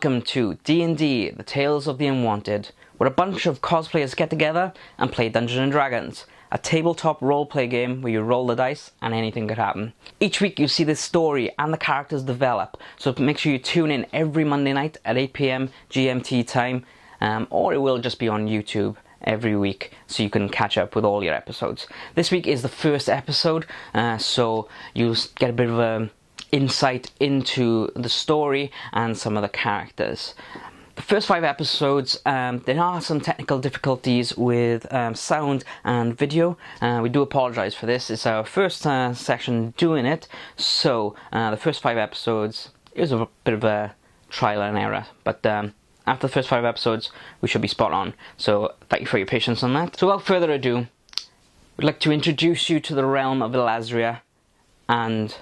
Welcome to D&D, the Tales of The Unwanted, where a bunch of cosplayers get together and play Dungeons & Dragons, a tabletop roleplay game where you roll the dice and anything could happen. Each week you see this story and the characters develop, so make sure you tune in every Monday night at 8 PM GMT time, or it will just be on YouTube every week so you can catch up with all your episodes. This week is the first episode, so you'll get a bit of a insight into the story and some of the characters. The first 5 episodes, there are some technical difficulties with sound and video. We do apologise for this. It's our first session doing it, so the first 5 episodes, it was a bit of a trial and error, but after the first 5 episodes we should be spot on, so thank you for your patience on that. So without further ado, we'd like to introduce you to the Realm of Ilazria and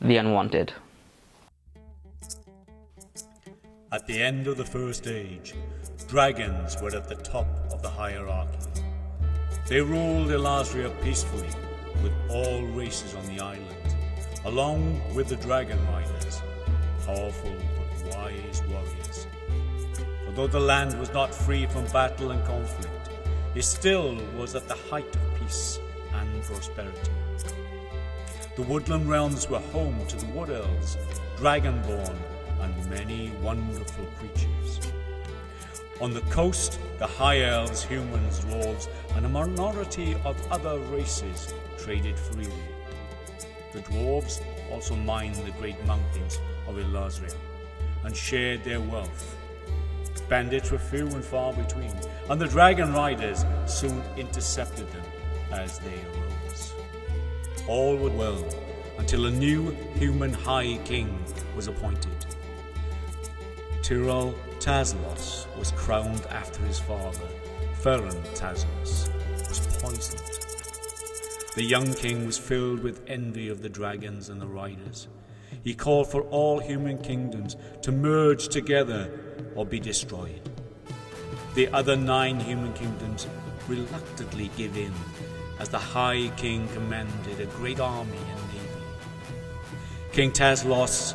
The Unwanted. At the end of the First Age, dragons were at the top of the hierarchy. They ruled Ilazria peacefully, with all races on the island, along with the dragon riders, powerful but wise warriors. Although the land was not free from battle and conflict, it still was at the height of peace and prosperity. The woodland realms were home to the wood elves, dragonborn, and many wonderful creatures. On the coast, the high elves, humans, dwarves, and a minority of other races traded freely. The dwarves also mined the great mountains of Ilazria and shared their wealth. Bandits were few and far between, and the dragon riders soon intercepted them as they arose. All were well until a new human high king was appointed. Tyrell Taslos was crowned after his father, Ferin Taslos, was poisoned. The young king was filled with envy of the dragons and the riders. He called for all human kingdoms to merge together or be destroyed. The other 9 human kingdoms reluctantly gave in, as the High King commanded a great army and navy. King Taslos'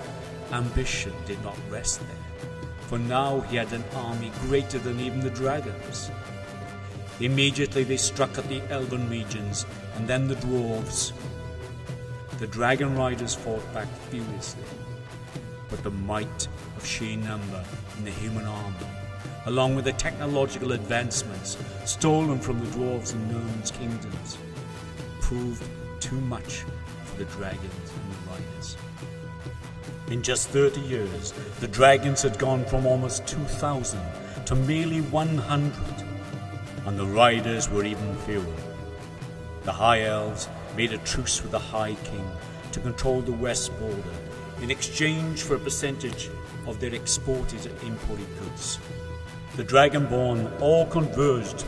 ambition did not rest there, for now he had an army greater than even the dragons. Immediately they struck at the elven regions and then the dwarves. The dragon riders fought back furiously, but the might of sheer number in the human army, along with the technological advancements stolen from the dwarves and gnomes' kingdoms, proved too much for the dragons and the riders. In just 30 years, the dragons had gone from almost 2,000 to merely 100, and the riders were even fewer. The High Elves made a truce with the High King to control the west border in exchange for a percentage of their exported and imported goods. The Dragonborn all converged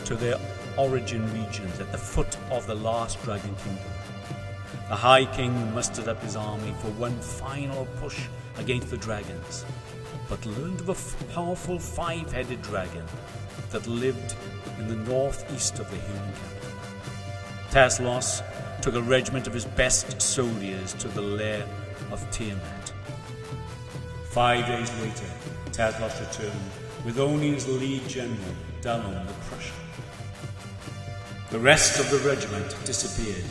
to their origin regions at the foot of the last Dragon Kingdom. The High King mustered up his army for one final push against the dragons, but learned of a powerful 5-headed dragon that lived in the northeast of the human capital. Taslos took a regiment of his best soldiers to the lair of Tiamat. 5 days later, Taslos returned with only his lead general, Dallon the Crusher. The rest of the regiment disappeared,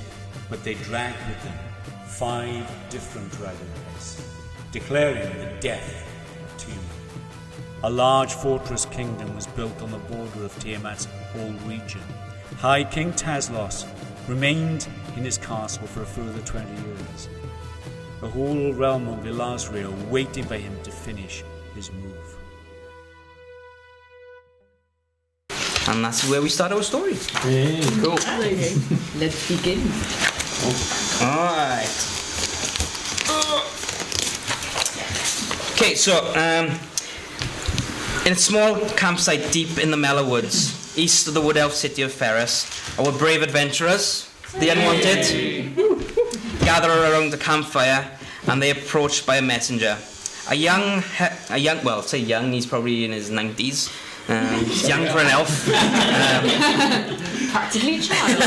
but they dragged with them 5 different dragon heads, declaring the death of Tiamat. A large fortress kingdom was built on the border of Tiamat's whole region. High King Taslos remained in his castle for a further 20 years, the whole realm of Ilazria waiting for him to finish his move. And that's where we start our story. Hey. Cool. Okay, let's begin. Alright. Okay, so in a small campsite deep in the Mellow Woods, east of the wood elf city of Ferris, our brave adventurers, the Unwanted, gather around the campfire and they are approached by a messenger. Well, say young, he's probably in his 90s. He's young for an elf. Practically a child.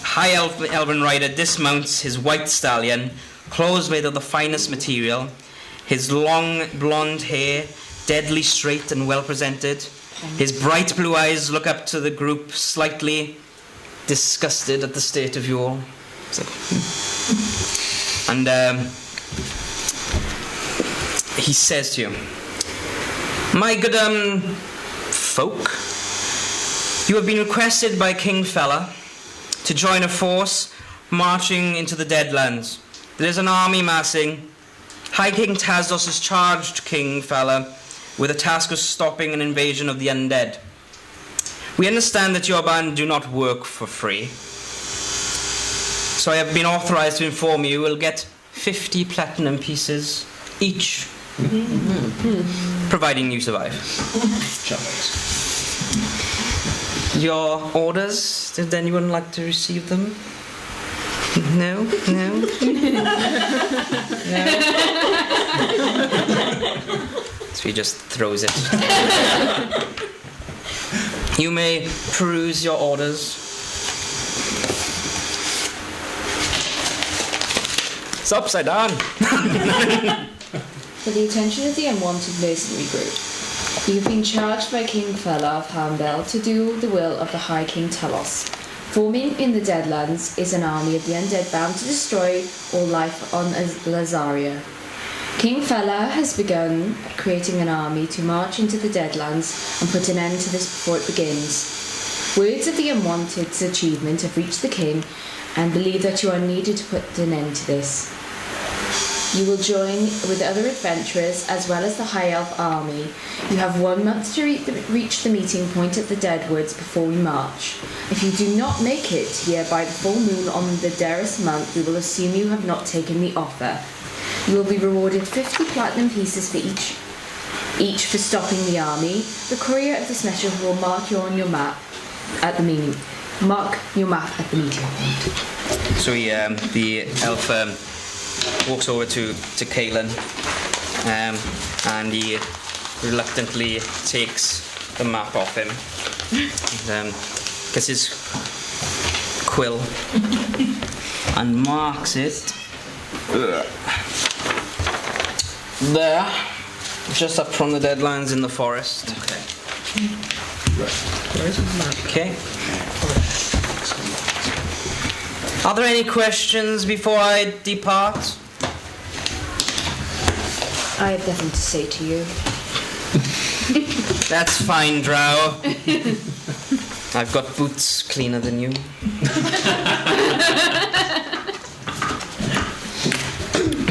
High elven rider dismounts his white stallion, clothes made of the finest material, His long blonde hair, deadly straight and well presented. His bright blue eyes look up to the group, slightly disgusted at the state of you all. And he says to you, "My good folk, you have been requested by King Fella to join a force marching into the Deadlands. There is an army massing. High King Tazos has charged King Fella with the task of stopping an invasion of the undead. We understand that your band do not work for free, so I have been authorized to inform you will get 50 platinum pieces each, providing you survive." Your orders? Did anyone like to receive them? No? No? No? So he just throws it. You may peruse your orders. It's upside down. For the attention of the unwanted mercenary group, you have been charged by King Fella of Harmbell to do the will of the High King Talos. Forming in the Deadlands is an army of the undead bound to destroy all life on Ilazria. King Fella has begun creating an army to march into the Deadlands and put an end to this before it begins. Words of the Unwanted's achievement have reached the king and believe that you are needed to put an end to this. You will join with other adventurers as well as the High Elf army. You have 1 month to reach the meeting point at the Deadwoods before we march. If you do not make it here by the full moon on the Deris month, we will assume you have not taken the offer. You will be rewarded 50 platinum pieces for each for stopping the army. The courier of this message will mark you on your map at the meeting. Mark your map at the meeting point. So the elf walks over to Caelan, and he reluctantly takes the map off him. Gets his quill and marks it there, just up from the Deadlands in the forest. Okay. Where's the map? Okay. Are there any questions before I depart? I have nothing to say to you. That's fine, Drow. I've got boots cleaner than you.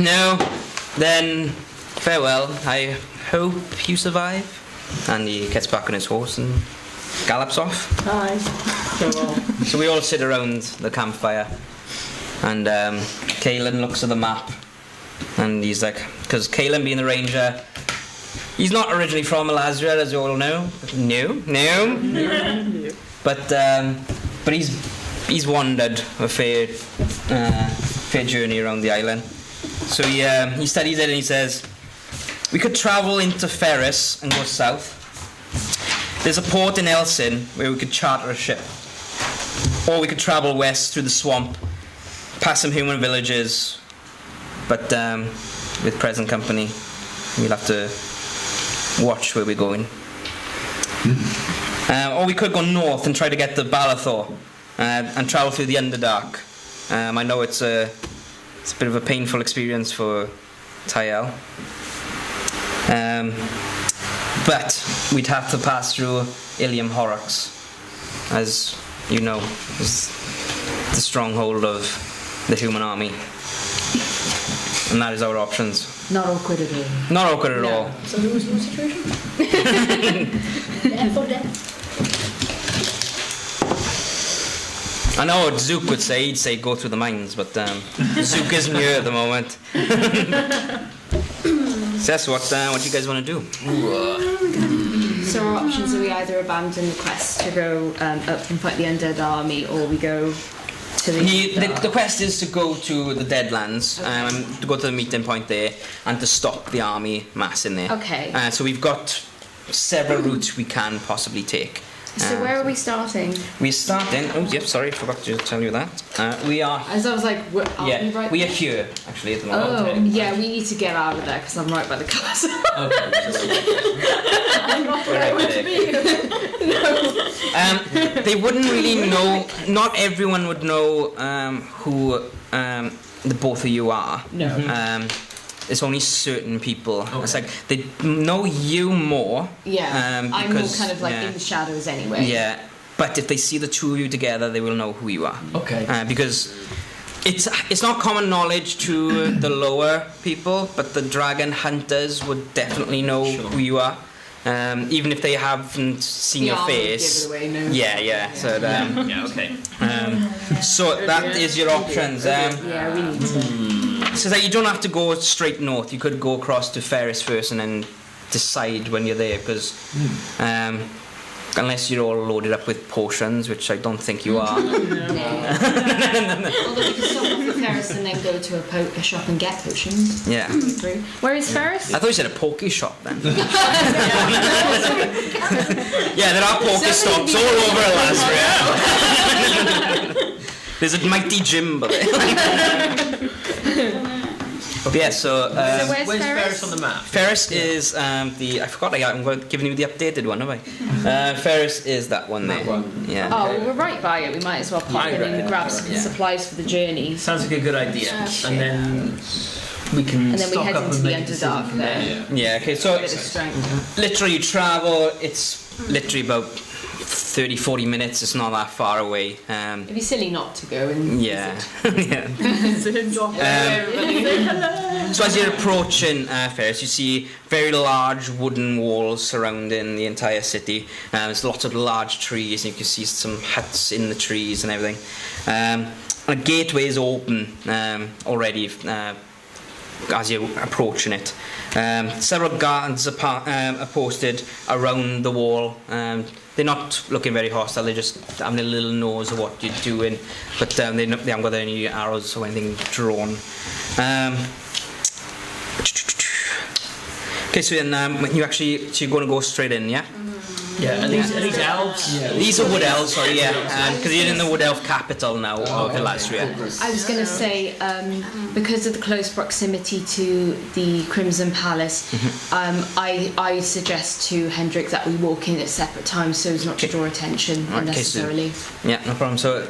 No, then farewell. I hope you survive. And he gets back on his horse and gallops off. Hi. Farewell. So we all sit around the campfire, and Caelan looks at the map, and he's like, because Caelan being the ranger, he's not originally from Ilazria, as you all know. No. But he's wandered a fair journey around the island. So he studies it and he says, we could travel into Ferris and go south. There's a port in Elsin where we could charter a ship. Or we could travel west through the swamp, past some human villages, but with present company, we'll have to watch where we're going. Or we could go north and try to get to Balathor and travel through the Underdark. I know it's a bit of a painful experience for Tyel. But we'd have to pass through Ilium Horrocks, as you know, is the stronghold of the human army. And that is our options. Not awkward at all. Not awkward at all. So who was your situation? Death or death? I know what Zook would say. He'd say go through the mines, but Zook isn't here at the moment. So that's what you guys want to do. So our options are we either abandon the quest to go up and fight the undead army, or we go to The quest is to go to the Deadlands, to go to the meeting point there, and to stop the army mass in there. Okay. So we've got several routes we can possibly take. So where are we starting? We're starting. Oh, yep. Sorry, forgot to tell you that. We are. As I was like, We are here actually at the moment. Oh, yeah, we need to get out of there because I'm right by the castle. I'm not where I want to be. No. They wouldn't really know. Not everyone would know who the both of you are. No. It's only certain people. Okay. It's like they know you more. Yeah. Because, I'm more kind of like in the shadows anyway. Yeah. But if they see the two of you together, they will know who you are. Okay. Because it's not common knowledge to the lower people, but the dragon hunters would definitely know who you are. Even if they haven't seen your face. Give it away, no. Yeah. So, Okay. so that is your options. Yeah, we need to. So that you don't have to go straight north. You could go across to Ferris first and then decide when you're there, because unless you're all loaded up with potions, which I don't think you are. Although we could stop off at Ferris and then go to a shop and get potions. Yeah. Where is Ferris? I thought you said a pokey shop then. Yeah, there are pokey stops all over Ilazria. There's a mighty gym, but yeah, so where's Ferris on the map? Ferris is I forgot I'm giving you the updated one, have I? Ferris is that one there. Yeah. Oh, well, we're right by it. We might as well pop in and grab some supplies for the journey. Sounds like a good idea. And then we can And then we stock head up into and the make a decision Underdark from there. Yeah, okay, so A bit of strength. literally you travel, it's literally about 30-40 minutes, it's not that far away. It'd be silly not to go and Yeah. visit. So as you're approaching Ferris, you see very large wooden walls surrounding the entire city. There's lots of large trees, and you can see some huts in the trees and everything. A gateway is open already as you're approaching it. Several guards are posted around the wall. They're not looking very hostile, they're just having a little nose of what you're doing, but they haven't got any arrows or anything drawn. Okay, so then when you're going to go straight in, yeah? Yeah, are these elves? Yeah. These are wood elves, sorry, yeah, because you're in the wood elf capital now of Ilazria. I was going to say, because of the close proximity to the Crimson Palace, I suggest to Hendrik that we walk in at separate times so as not to draw attention unnecessarily. Yeah, no problem. So,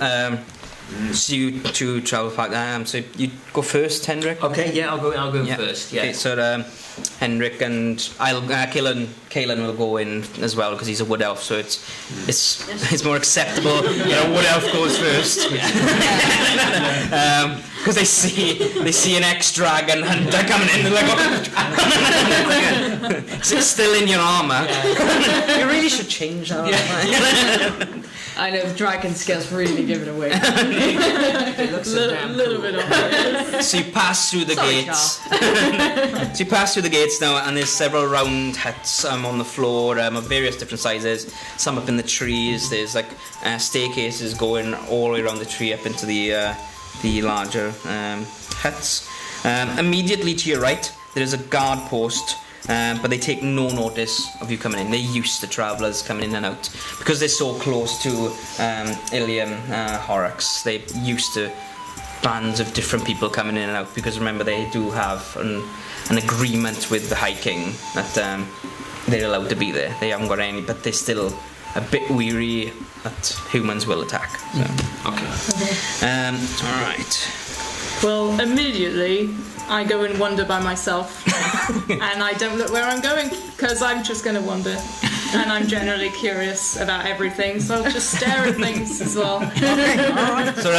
so you two travel back. So you go first, Hendrik. Okay, yeah, I'll go first. Yeah. Okay, so Hendrik and Kaelan will go in as well because he's a wood elf. So it's more acceptable. A wood elf goes first. Because they see an ex-dragon hunter coming in. They're like, it's still in your armour. You really should change that. Yeah. I know, the dragon skills really give it away. It looks a little bit off. So you pass through the gates. So you pass through the gates now, and there's several round huts on the floor of various different sizes. Some up in the trees. There's like staircases going all the way around the tree up into the larger huts. Immediately to your right, there is a guard post. But they take no notice of you coming in. They're used to travellers coming in and out because they're so close to Ilium Horrocks. They're used to bands of different people coming in and out because remember they do have an agreement with the High King that they're allowed to be there. They haven't got any, but they're still a bit weary that humans will attack. So. Okay. All right. Well, immediately I go and wander by myself and I don't look where I'm going because I'm just going to wander and I'm generally curious about everything, so I'll just stare at things as well. Okay, all right. So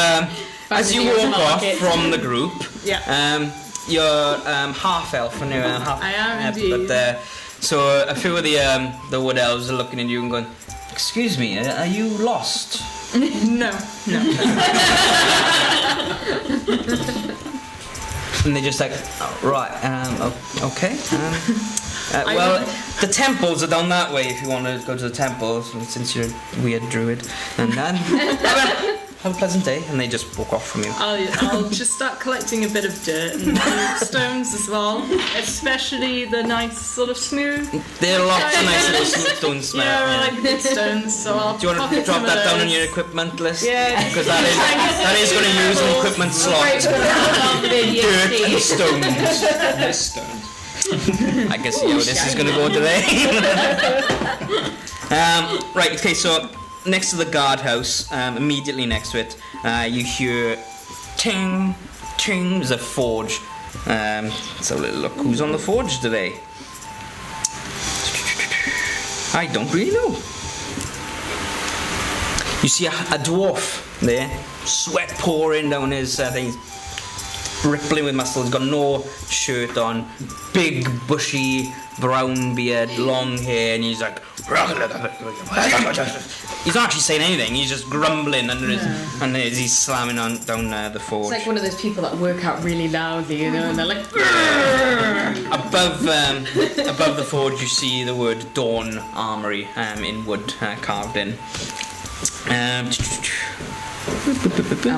as you walk off from the group, you're half elf and you're half. I am indeed. But so a few of the wood elves are looking at you and going, "Excuse me, are you lost?" No. And they're just like, oh, right, okay. Well, the temples are down that way if you want to go to the temples, since you're a weird druid. And have a pleasant day, and they just walk off from you. I'll just start collecting a bit of dirt and stones as well, especially the nice sort of smooth. There are lots of nice little stones. Yeah, I like big stones, so I'll. Do you want to drop that down on your equipment list? Yeah. Because that is going to use an equipment slot. Dirt and stones. There's stones. I can see how this is going to go today. Right, okay, so next to the guardhouse, immediately next to it, you hear ting, ting, there's a forge. Let's have a little look. Who's on the forge today? I don't really know. You see a dwarf there, sweat pouring down his thing. Rippling with muscle, he's got no shirt on, big bushy brown beard, long hair, and he's like he's not actually saying anything, he's just grumbling under his, and he's slamming on down the forge. It's like one of those people that work out really loudly, you know, and they're like above the forge you see the word Dawn Armory in wood carved in. I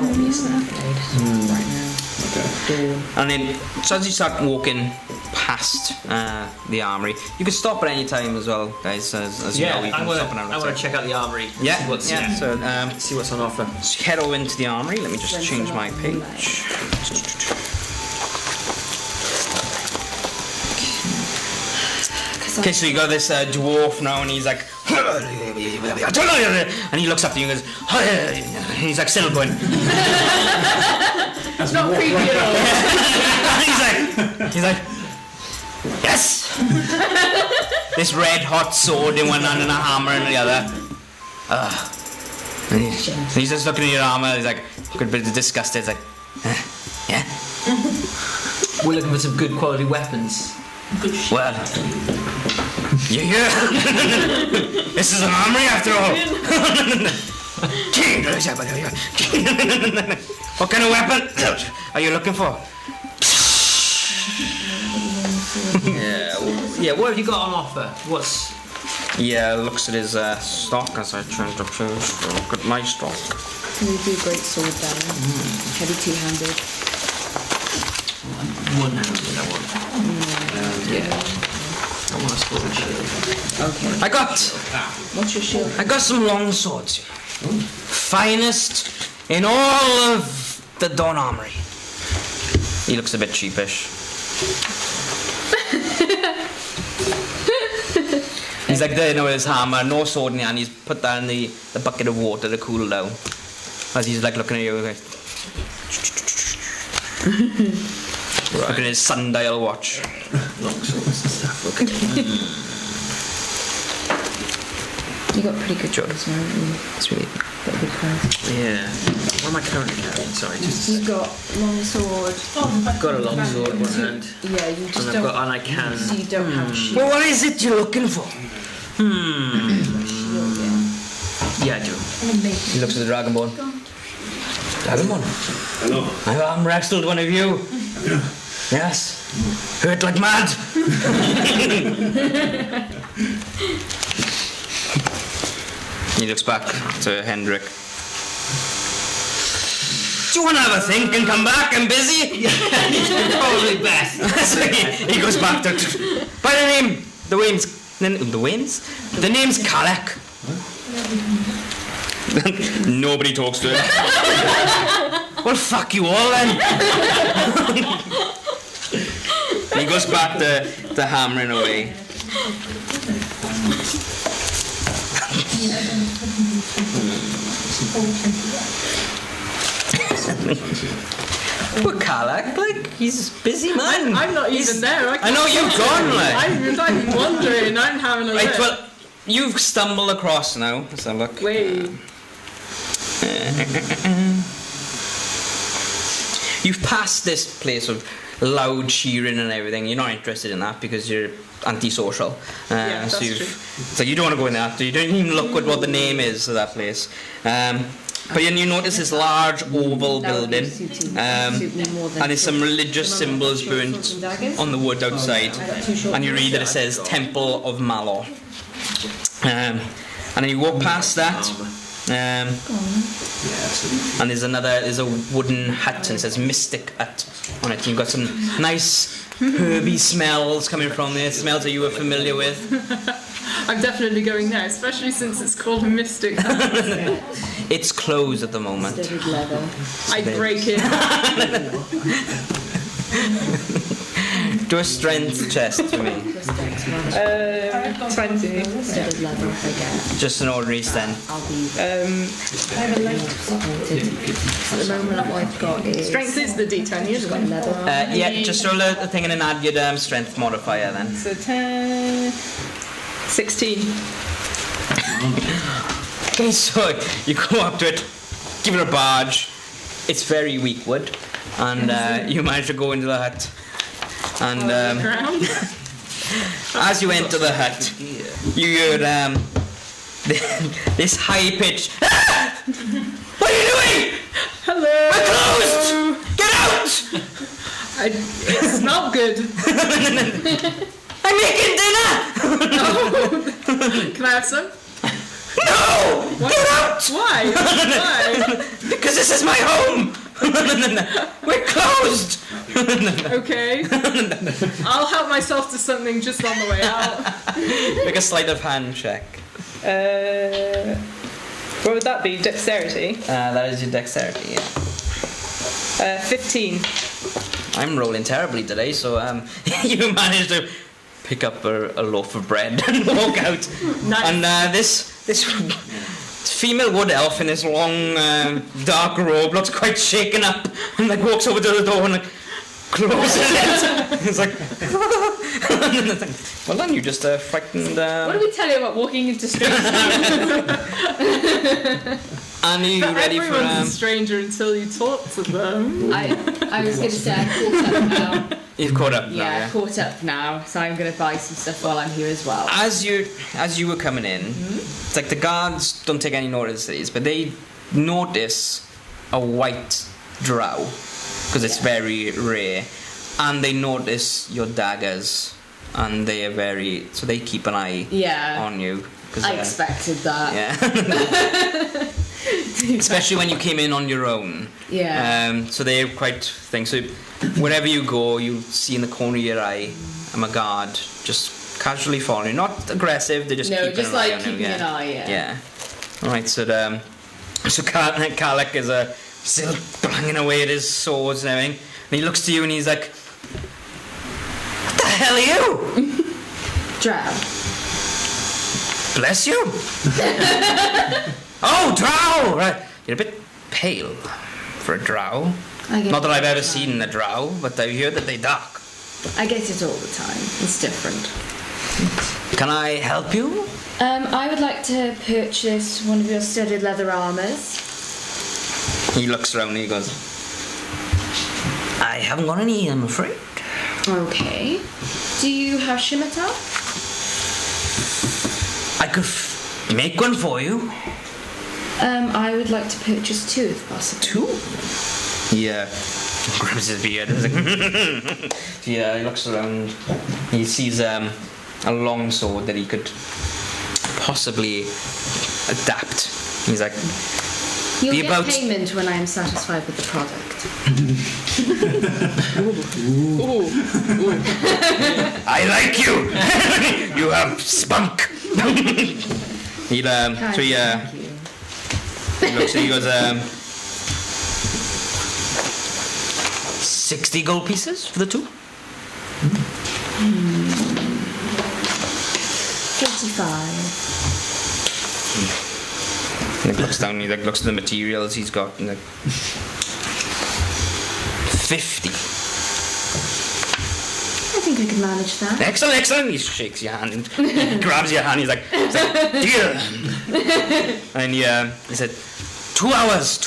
won't be a snap right now. Okay. And then, so as you start walking past the armory, you can stop at any time as well, guys. As you know, you can stop I want to check out the armory. Yeah, See what's on offer. So head over into the armory. Let me just change my page. Okay, so you got this dwarf now, and he's like, and he looks up to you and goes, and he's like still going. It's not creepy at all. he's like, yes. This red hot sword in one hand and a hammer in the other. And he's just looking at your armor. He's like, looking a bit disgusted. He's like, yeah. We're looking for some good quality weapons. Well, you're here. This is an armory after all. What kind of weapon are you looking for? Yeah, what have you got on offer? What's... Yeah, looks at his stock as I try to look at my stock. Can we do great sword down? Heavy two-handed. One-handed, I want. I want a sword shield. Okay. What's your shield? I got some long swords. Finest in all of the Dawn Armory. He looks a bit sheepish. He's like there, with his hammer, no sword in the hand. He's put that in the bucket of water to cool down. As he's like looking at you, like, looking at his sundial watch. Long swords and stuff, okay. You got pretty good jobs, haven't you? It's really Got good cards. Yeah. What am I currently carrying? Sorry, just... You've got long sword. I've got a long sword in one hand. Yeah, you just And don't. and I can... So you don't have shield. Well, what is it you're looking for? Shield, Yeah, I do. He looks at the Dragonborn. Dragonborn? Hello. I arm wrestled one of you. Yes. Hurt like mad. He looks back to Hendrik. Do you want to have a think and come back? I'm busy. Probably best. So he goes back to. By the name, the name's Kalak. Nobody talks to him. Well, fuck you all then. He goes back to hammering away. Poor Kalak, like, he's a busy man. I'm not even there. I know you've gone, like. I'm wandering. I'm having a Right, look. well, you've stumbled across now. Let's have a look. Wait. You've passed this place of loud cheering and everything. You're not interested in that because you're antisocial. Yeah, that's true. So you don't want to go in there. You don't even look at what the name is of that place. But then you notice this large oval building, and there's some religious symbols burnt on the wood outside, and you read that it says Temple of Malor. And then you walk past that, And there's a wooden hut and it says Mystic Hut on it. You've got some nice herby smells coming from there, smells that you were familiar with. I'm definitely going there, especially since it's called Mystic. It's closed at the moment. Studded leather. I break it. Do a strength test for me. 20. Studded leather if I get. Just an ordinary strength. I'll be I have a light disappointed. At the moment what I've got is Strength is the D10, isn't it? leather. Yeah, just roll a thing and then add your strength modifier then. So 10, 16. Okay, so you go up to it, give it a barge. It's very weak wood, and you manage to go into the hut. And Ground. as you enter the hut, you hear this high pitch. Ah! What are you doing? Hello. We're closed. Get out! It's not good. I'm making dinner. Can I have some? No! Get out! Why? Why? Because this is my home. We're closed. Okay. I'll help myself to something just on the way out. Make a sleight of hand check. What would that be? Dexterity? That is your dexterity, yeah. 15. I'm rolling terribly today, so you managed to pick up a loaf of bread and walk out. Nice. And this female wood elf in this long dark robe looks quite shaken up and like walks over to the door and like closes it. It's like, well done, you just frightened. What did we tell you about walking into strangers? And are you ready for? Everyone's a stranger until you talk to them. I was going to say I caught up now. You've caught up now, Yeah, yeah. caught up now, so I'm going to buy some stuff while I'm here as well. As you were coming in, it's like the guards don't take any notice of these, but they notice a white drow because it's very rare, and they notice your daggers, and they are so they keep an eye on you. I expected that. Yeah. Especially when you came in on your own. Yeah. So they're quite things. So wherever you go, you see in the corner of your eye, I'm a guard, just casually following. Not aggressive. They just keeping just an eye like on keeping you. an eye. Yeah. All right. So Kalak is still banging away at his swords and everything, and he looks to you and he's like, "What the hell are you?" Drow. Bless you. Oh, drow! Right. You're a bit pale for a drow. Not that I've ever seen a drow, but I hear that they're dark. I get it all the time. It's different. Can I help you? I would like to purchase one of your studded leather armors. He looks around and he goes, I haven't got any, I'm afraid. Okay. Do you have scimitar? I could make one for you. I would like to purchase 2 if possible. 2? Yeah. Grabs his beard. Yeah, he looks around. He sees a long sword that he could possibly adapt. He's like, You'll get payment when I am satisfied with the product. I like you. You have spunk. He looks and he goes, 60 gold pieces for the 2? 45. And he looks down, he looks at the materials he's got, and 50. I think I can manage that. Excellent. He shakes your hand, he grabs your hand, he's like deal. And he said, 2 hours,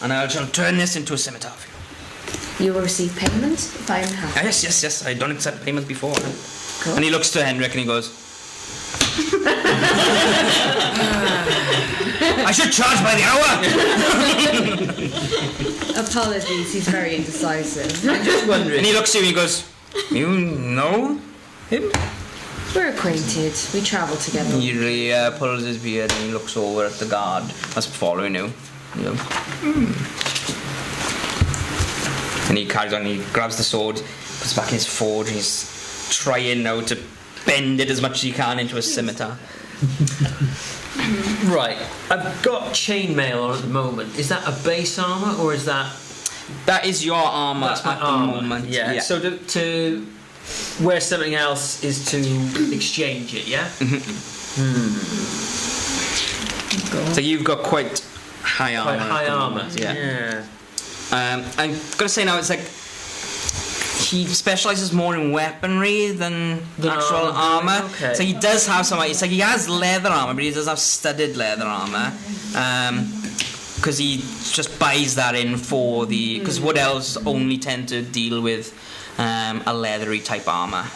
and I shall turn this into a scimitar for you. You will receive payment if I am happy. Yes, I don't accept payment before. Cool. And he looks to Henrik and he goes, I should charge by the hour. Apologies, he's very indecisive. I'm just wondering. And he looks at you and he goes, you know him? We're acquainted. We travel together. He really pulls his beard and he looks over at the guard that's following you. And he carries on, he grabs the sword, puts it back in his forge, and he's trying now to bend it as much as he can into a scimitar. Right, I've got chainmail on at the moment. Is that a base armour or is that... That is your armour That's my at armour. the moment. Yeah. So to wear something else is to exchange it, yeah? So you've got quite high armour. Quite high at the armour, moment, yeah. yeah. I'm gonna say now it's like he specialises more in weaponry than the actual armour. Okay. So he does have some. It's like he has leather armour, but he does have studded leather armour. Because he just buys that in for the. Because wood elves only tend to deal with a leathery type armour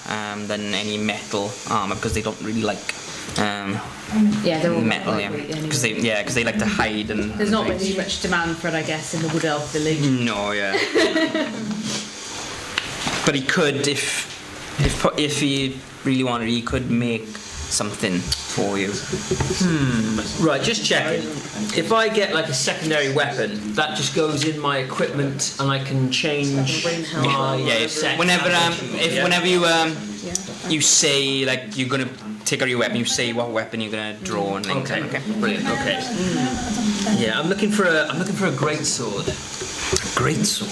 than any metal armour because they don't really like. Yeah, they're all Metal, lightweight anyway. because they like to hide and. There's not really much demand for it, I guess, in the Wood Elf village. No, yeah. But he could, if he really wanted, he could make something for you. Right, just checking. If I get like a secondary weapon, that just goes in my equipment and I can change my set. Whenever Yeah. whenever you say like you're gonna take out your weapon, you say what weapon you're gonna draw and Okay. okay. Brilliant. Okay. Yeah, I'm looking for a great sword. Great sword.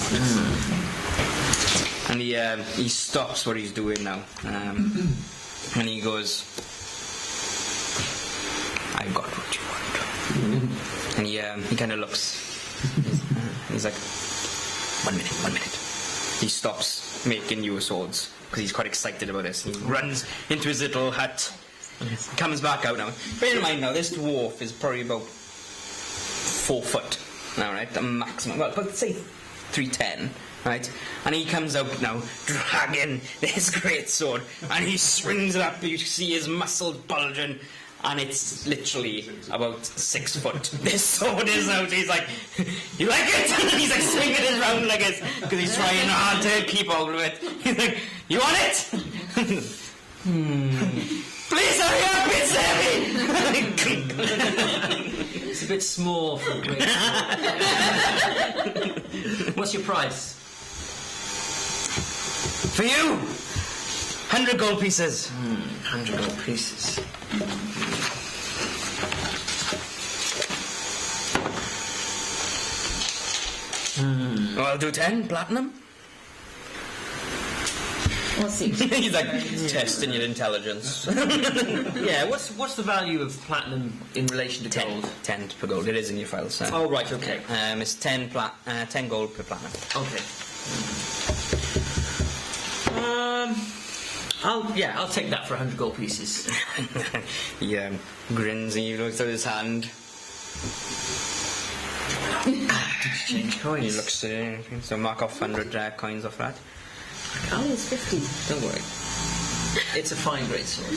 And he stops what he's doing now, and he goes, "I've got what you want." And he kind of looks. He's like, "1 minute." He stops making you swords because he's quite excited about this. He runs into his little hut. Comes back out now. Bear in mind now, this dwarf is probably about 4 foot now, right? The maximum. Well, but say 310, right? And he comes out now, dragging this great sword, and he swings it up. You see his muscles bulging, and it's literally about 6 foot. This sword is out. He's like, "You like it?" And he's like swinging it around like this because he's trying hard to keep hold of it. He's like, "You want it?" Please hurry up, it's heavy! It's a bit small for a great sword. What's your price? For you! 100 gold pieces. 100 gold pieces. Well, I'll do 10 platinum. What's it? He's like testing your intelligence. Yeah, what's the value of platinum in relation to gold? 10 per gold. It is in your file, sir. Oh, right, okay. It's 10 gold per platinum. Okay. I'll take that for 100 gold pieces. He grins and he looks at his hand. Exchange He coins. looks so mark off 100 coins off that. Oh, it's 50. Don't worry. It's a fine great sword.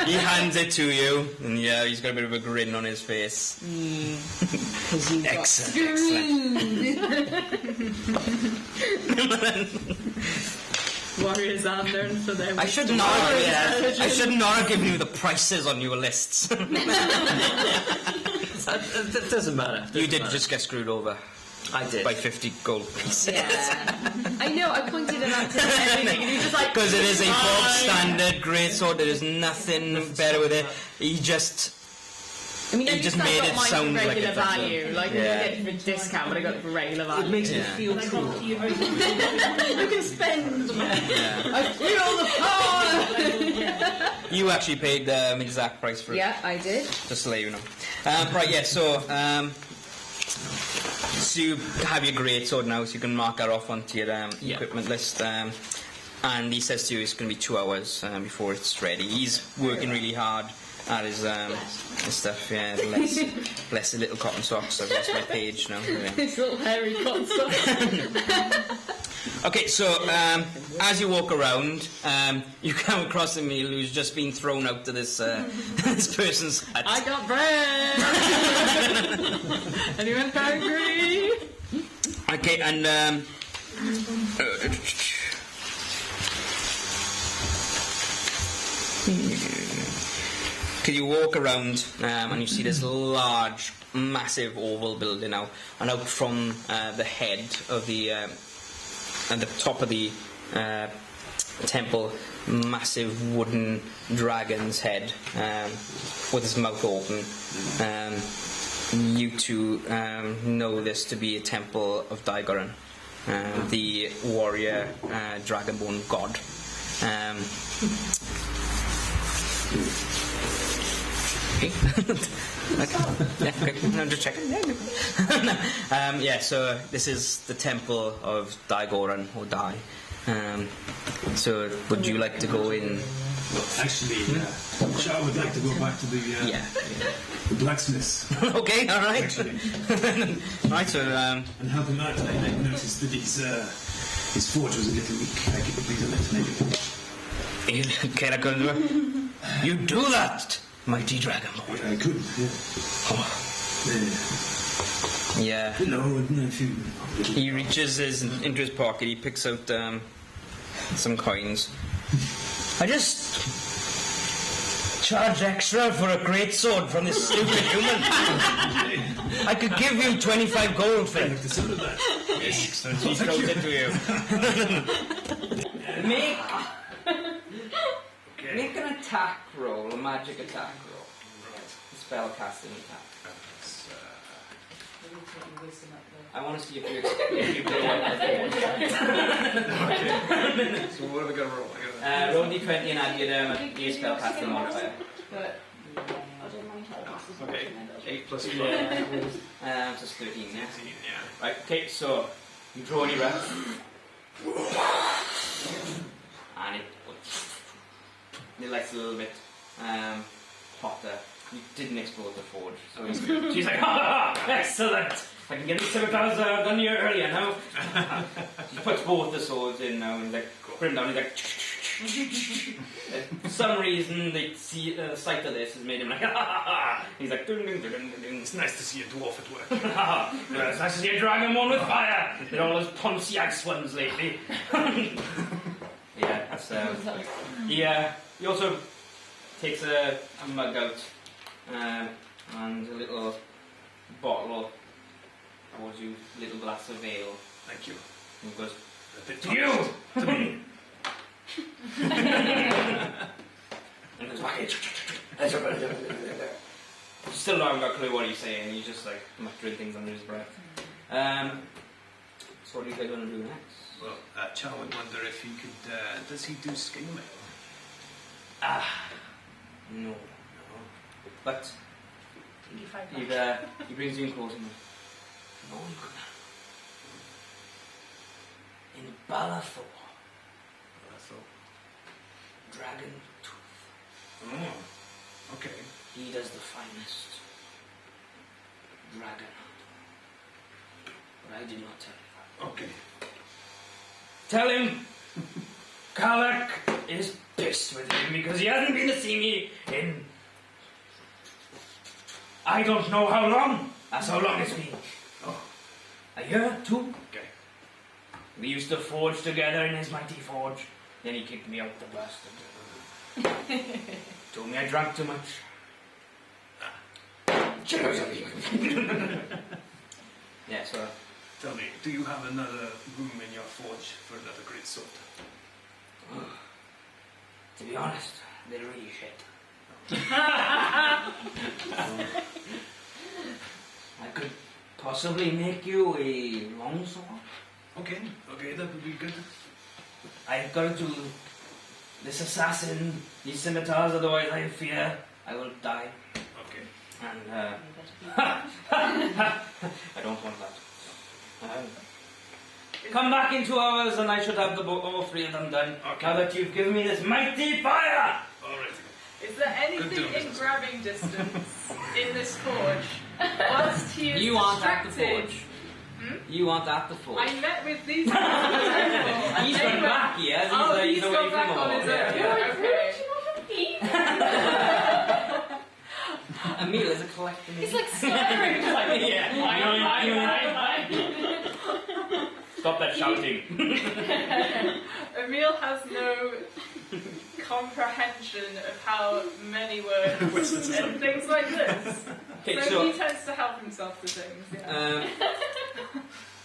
He hands it to you, and he's got a bit of a grin on his face. Excellent. Warriors under for their. I should not have given you the prices on your lists. That doesn't matter. You did just get screwed over. I did. By 50 gold pieces. I know, I pointed it out to everything, and he was like... Because it is a bog standard greatsword, there is nothing better with it. He just I mean, He at just least I made got it mine for sound like regular it's like value. Like, I didn't get it for a discount, but I got it for regular value. It makes me feel cool. I can spend. Yeah. I feel the power. You actually paid the exact price for it. Yeah, I did. Just to let you know. Right, yeah, so you have your greatsword now, so you can mark that off onto your equipment list. And he says to you it's going to be 2 hours before it's ready. He's working really hard at his stuff. Yeah, bless his little cotton socks. I've lost my page now. This little hairy cotton socks. Okay, so as you walk around, you come across a meal who's just been thrown out to this this person's hut. I got bread. Anyone hungry? Okay, and Because you walk around and you see this large, massive oval building now, and out from the head of the, at the top of the temple, massive wooden dragon's head with his mouth open. You two know this to be a temple of Daigoran, the warrior dragonborn god. Okay. I'm just checking. So this is the temple of Daigoran, or Dai. So would you like to go in? Well, actually, I would like to go back to the blacksmiths. Okay, all right. Right, so and help him out. I noticed that his forge was a little weak. I could use a little maybe. You do that, mighty dragon lord. I could. Yeah. Yeah. He reaches into his pocket. He picks out some coins. I just charge extra for a great sword from this stupid human. I could give you 25 gold for it. Yes, he throws it to you. Make an attack roll, a magic attack roll. Spell casting attack. I want to see if you play one. So what are we going to roll? Roll d20 and add your spell casting modifier. Okay, 8 plus 4. So it's 13, yeah? Right, okay, so you draw your breath. And it lights a little bit hotter. You didn't explode the forge, so she's like, ha! Excellent! I can get these scimitar's done here earlier now. She puts both the swords in now and like put them down. He's like, for some reason the sight of this has made him like, ha ha ha! He's like, ding ding ding ding ding. It's nice to see a dwarf at work. It's nice to see a dragon one with fire. They're all those Pontiac ones lately. Yeah, that's yeah. He also takes a mug out and a little bottle towards you, little glass of ale. Thank you. And he goes, to you! To me! And he goes, still haven't got a clue what he's saying, he's just like muttering things under his breath. So what are you guys going to do next? Well, Chow would wonder if he could, does he do skin mail? No. But he brings you in close and no one could have. In Balathor. Dragon tooth. Oh, okay. He does the finest dragon hunting. But I did not tell you that. Okay. Tell him Kalak is pissed with him because he hasn't been to see me in I don't know how long. That's how long it's been. Oh. A year, 2. Okay. We used to forge together in his mighty forge. Then he kicked me out, the bastard. Told me I drank too much. Yeah, so... Tell me, do you have another room in your forge for another great sword? To be honest, they're really shit. I could possibly make you a longsword. Okay, that would be good. I've got to do this assassin, these scimitars, otherwise I fear I will die. Okay. And I don't want that. Come back in 2 hours and I should have all 3 of them done. Okay. Now that you've given me this mighty fire! Alright. Is there anything in grabbing distance in this forge? Whilst he is You aren't at the distracted? forge. You aren't at the forge. I met with these people. He's gone back, yeah? He's away gone from back all. on his own. Yeah. Okay. Emil is a collector. He's like slurring. Yeah. Stop that shouting. Emil has no comprehension of how many words and things like this. Okay, So he tends to help himself to things. Yeah.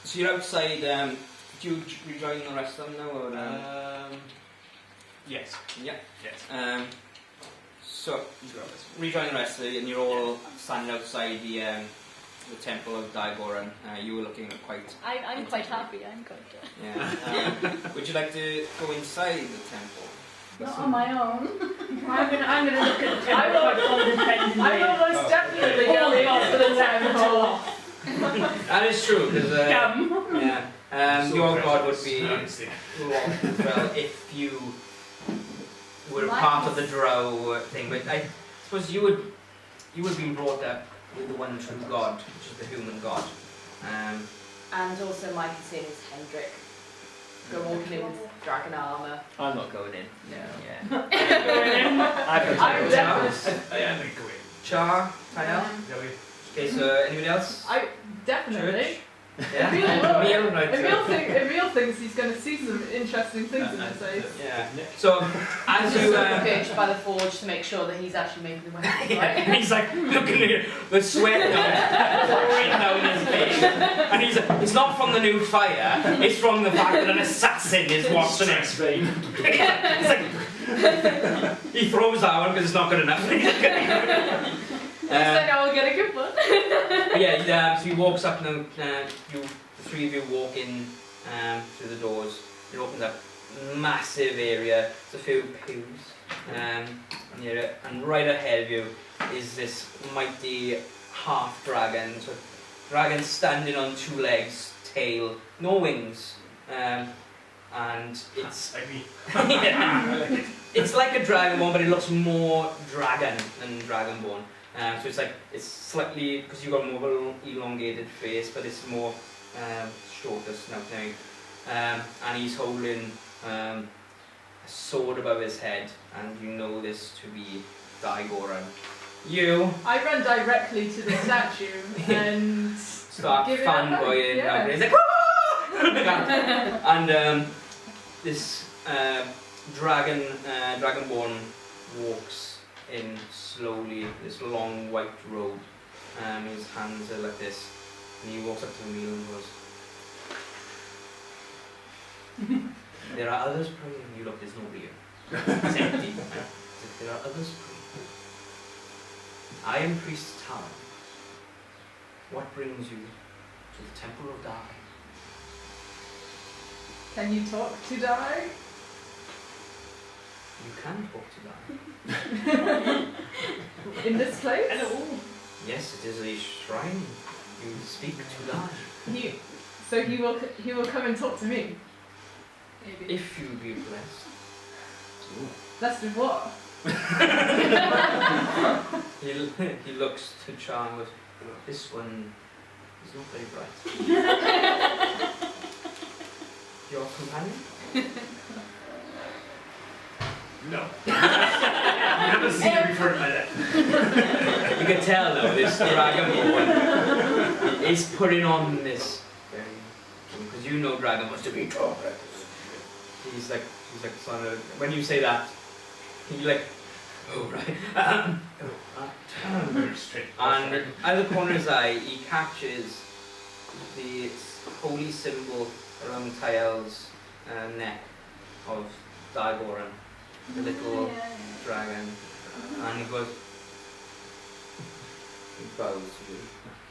So you're outside. Do you rejoin the rest of them now, or? Yes. Yeah. Yes. So rejoin the rest of it, and you're all standing outside the temple of Daigoran. You were looking quite. I'm quite happy. I'm quite. Yeah. Would you like to go inside the temple? Not on my own. I'm gonna look at the temple quite condescendingly. I will most definitely go into the temple. That is true. Scum. Yeah. Your god would be lost as well if you were part of the drow thing. But I suppose you would have been brought up with the one true god, which is the human god. And also my name is Hendrik. Go walking in with dragon armour. I'm not going in. Yeah. I'm definitely. I am going to go in. Char, Tayal. Okay, so anybody else? I definitely. Church? Yeah. Emil, right. Emil thinks he's going to see some interesting things in this place. Yeah. So as Just you pitch by the forge to make sure that he's actually making the weapons right. and he's like looking at it, the sweat pouring down his face, and it's not from the new fire, it's from the fact that an assassin is watching it. It's like he throws that one because it's not good enough. Looks like I will get a good one. So he walks up and the three of you walk in through the doors. It opens up a massive area. There's a few pews near it, and right ahead of you is this mighty half dragon. So dragon standing on two legs, tail, no wings, and it's it's like a dragonborn, but it looks more dragon than dragonborn. So it's slightly, because you've got more of an elongated face, but it's more shorter snouting. And he's holding a sword above his head, and you know this to be Daigoran. I run directly to the statue and start give it a hug. fanboying, Yeah. and he's like, "Ah!" And this dragonborn walks in slowly, this long white robe, his hands are like this, and he walks up to Emil and goes, "There are others praying." You look, there's nobody here. It's empty. There are others praying. I am Priest Tal. What brings you to the Temple of Dai? Can you talk to Dai? You can talk to Dai. In this place? Yes, it is a shrine. You speak to Dai. So he will come and talk to me? Maybe. If you be blessed. Blessed with what? He looks to Charm with, this one is not very bright. Your companion? No. I've never seen it before in my life. You can tell though, this dragonborn is putting on this because you know dragon must be talk. He's like sort of, when you say that, he's like, oh right. Very straight. And at the corner of his eye, he catches the holy symbol around Tayel's neck of Daigoran, the little dragon, and he goes, he bows to you.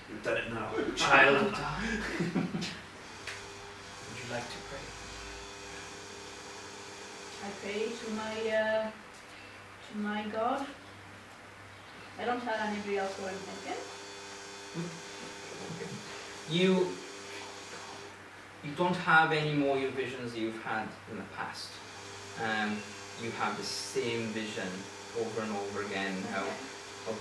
You've done it now. Child of Dai, would you like to pray? I pray to my god. I don't have anybody else who I'm thinking. You don't have any more your visions that you've had in the past. You have the same vision over and over again now of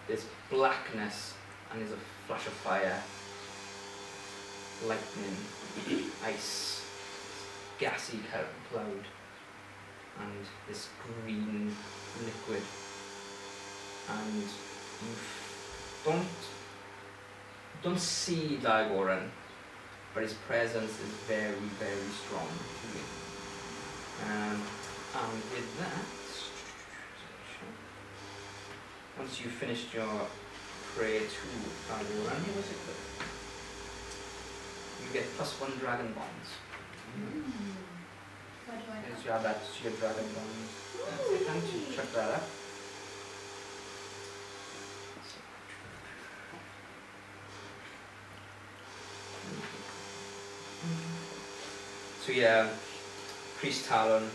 this blackness, and there's a flash of fire, lightning, ice, gassy cloud, and this green liquid, and you don't see Daigoran, but his presence is very, very strong to you. And with that, once you've finished your prayer to Dagoran, you get +1 dragon bonds. Where do I As you add that to your dragon bonds. Second, you check that up. So yeah, Priest Talon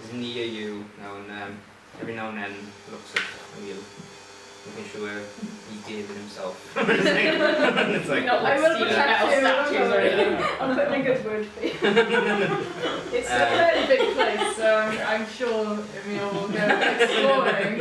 is near you now, and every now and then looks at Emil, making sure he gave it himself. It's like, I will protect you. statues or anything. I'll put in a good word for you. It's a very big place, so I'm sure Emil will go exploring.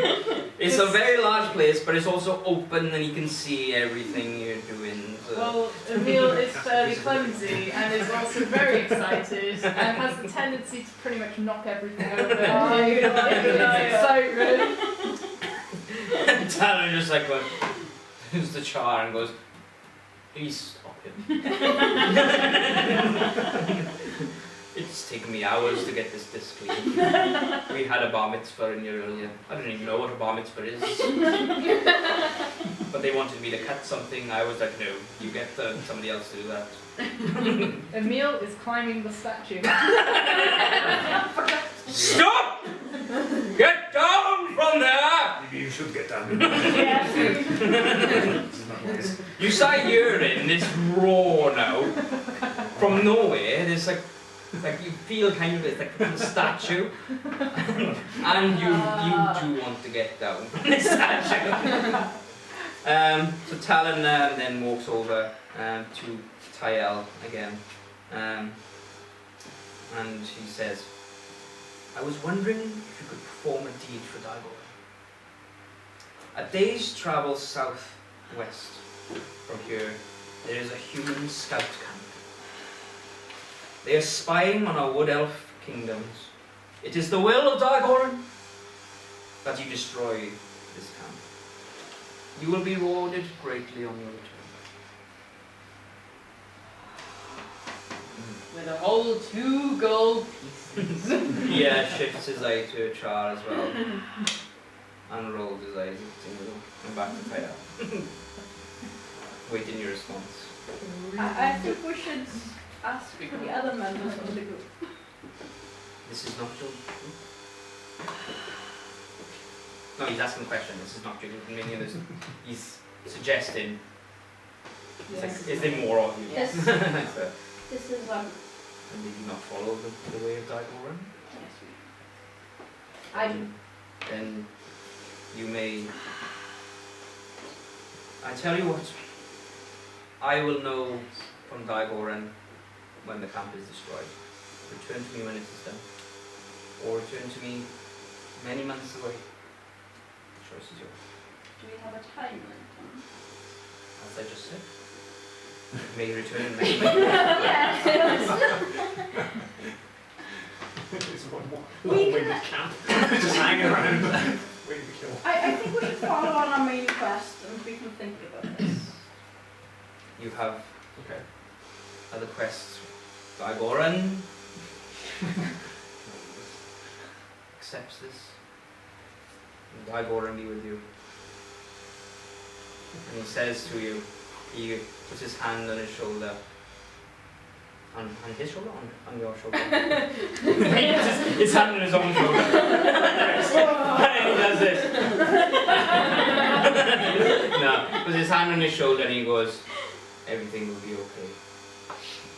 it's a very large place, but it's also open and you can see everything you're doing. So. Well, Emil is fairly clumsy and is also very excited and has the tendency to pretty much knock everything over in his excitement. Talon just like goes, who's the char, and goes, please stop him. It's taken me hours to get this disc clean. We had a bar mitzvah in here earlier. I don't even know what a bar mitzvah is. But they wanted me to cut something. I was like, no, you get somebody else to do that. Emil is climbing the statue. Stop! Get down from there! Maybe you should get down. You start hearing this roar now from nowhere. There's like you feel kind of it's like a statue, and you do want to get down from this statue. So Talon then walks over to Tyel again, and he says, I was wondering if you could perform a deed for Dagoran. A day's travel southwest from here, there is a human scout camp. They are spying on our wood elf kingdoms. It is the will of Dagoran that you destroy this camp. You will be rewarded greatly on your return. With a whole 2 gold pieces. Yeah, shifts his eye to a char as well. And rolls his eyes and back to fire. Waiting your response. I think we should ask the other members of the group. This is not your group? No, he's asking a question. This is not your group. Meaning he's suggesting. It's like, is there more of you? Yes. So, This is one. and did you not follow the way of Dagoran? Yes, I do. Then you may. I tell you what. I will know from Dagoran when the camp is destroyed. Return to me when it is done. Or return to me many months away. The choice is yours. Do we have a time limit on? As I just said. You may return in many months. Yes. It's one way to camp. Just hanging around. Waiting to kill. I think we should follow on our main quest and we can think about this. You have Okay. other quests. Dagoran accepts this. And Dagoran be with you. And he says to you, he puts his hand on his shoulder. On his shoulder? On your shoulder? He puts his hand on his own shoulder. And he does this. No, puts his hand on his shoulder and he goes, everything will be okay.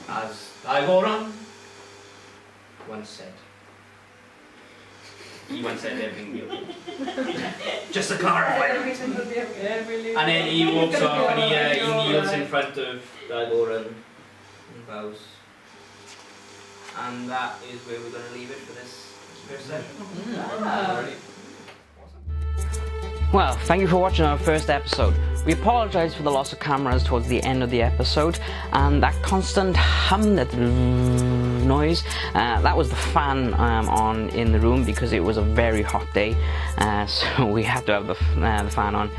As Dagoran once said. He once said everything will be okay. Just to clarify. Everything will be okay. And then he walks off and he kneels in front of Dagoran and bows. And that is where we're going to leave it for this first session. Well, thank you for watching our first episode. We apologise for the loss of cameras towards the end of the episode and that constant hum, that noise. That was the fan on in the room because it was a very hot day, so we had to have the fan on.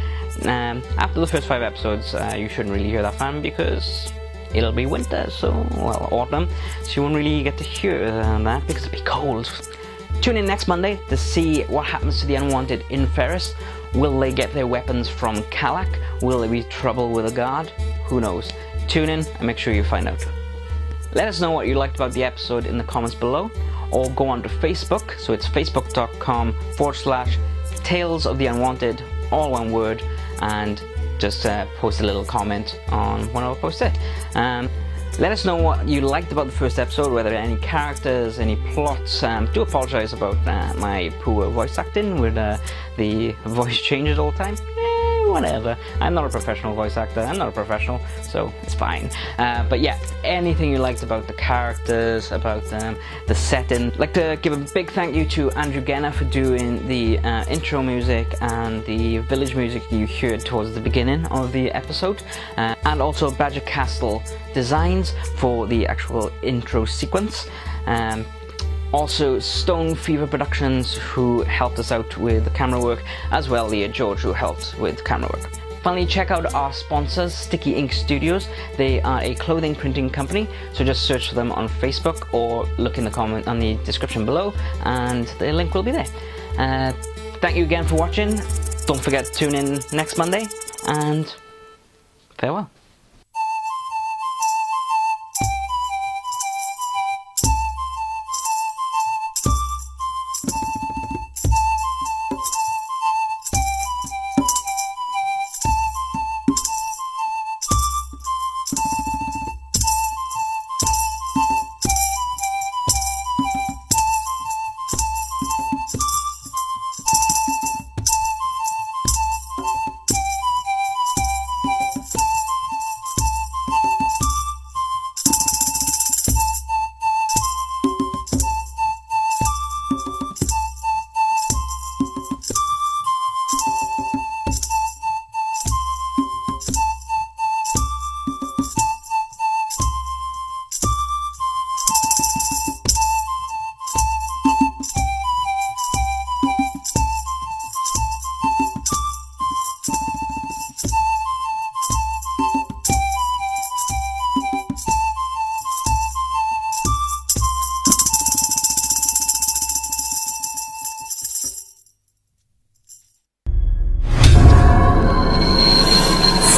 After the first 5 episodes, you shouldn't really hear that fan because it'll be winter, so, well, autumn, so you won't really get to hear that because it'll be cold. Tune in next Monday to see what happens to the Unwanted in Ferris. Will they get their weapons from Kalak? Will there be trouble with a guard? Who knows? Tune in and make sure you find out. Let us know what you liked about the episode in the comments below, or go on to Facebook, so it's facebook.com/Tales of the Unwanted, all one word, and just post a little comment on one of our posts there. Let us know what you liked about the first episode, whether any characters, any plots. Do apologise about my poor voice acting with the voice changes all the time. Whatever. I'm not a professional voice actor. I'm not a professional, so it's fine. But yeah, anything you liked about the characters, about the setting. I'd like to give a big thank you to Andrew Genner for doing the intro music and the village music you heard towards the beginning of the episode, and also Badger Castle Designs for the actual intro sequence. Also Stone Fever Productions, who helped us out with the camera work, as well Leah George, who helped with camera work. Finally, check out our sponsors, Sticky Ink Studios. They are a clothing printing company, so just search for them on Facebook or look in the comment on the description below, and the link will be there. Thank you again for watching. Don't forget to tune in next Monday, and farewell.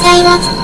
Silence.